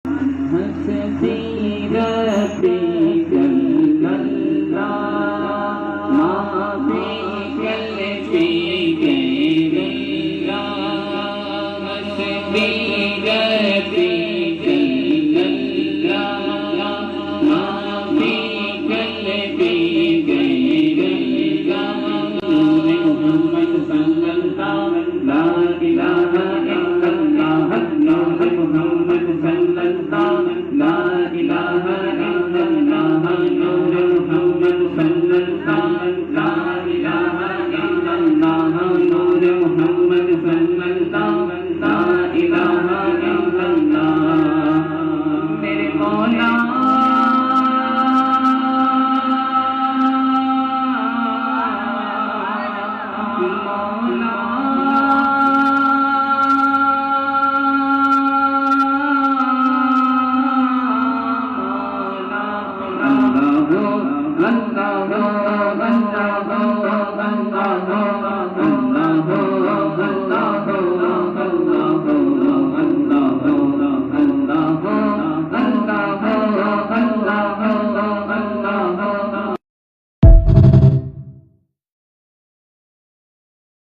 حسبي ربي جل الله ما في قلبي غير الله حسبي ربي جل الله ما في قلبي غير الله محمد صلى الله لا إله إلا الله محمد صلى الله لا إله إلا الله نور محمد صلى الله لا إله إلا الله نور محمد صلى الله لا إله إلا الله میرے مولا Allah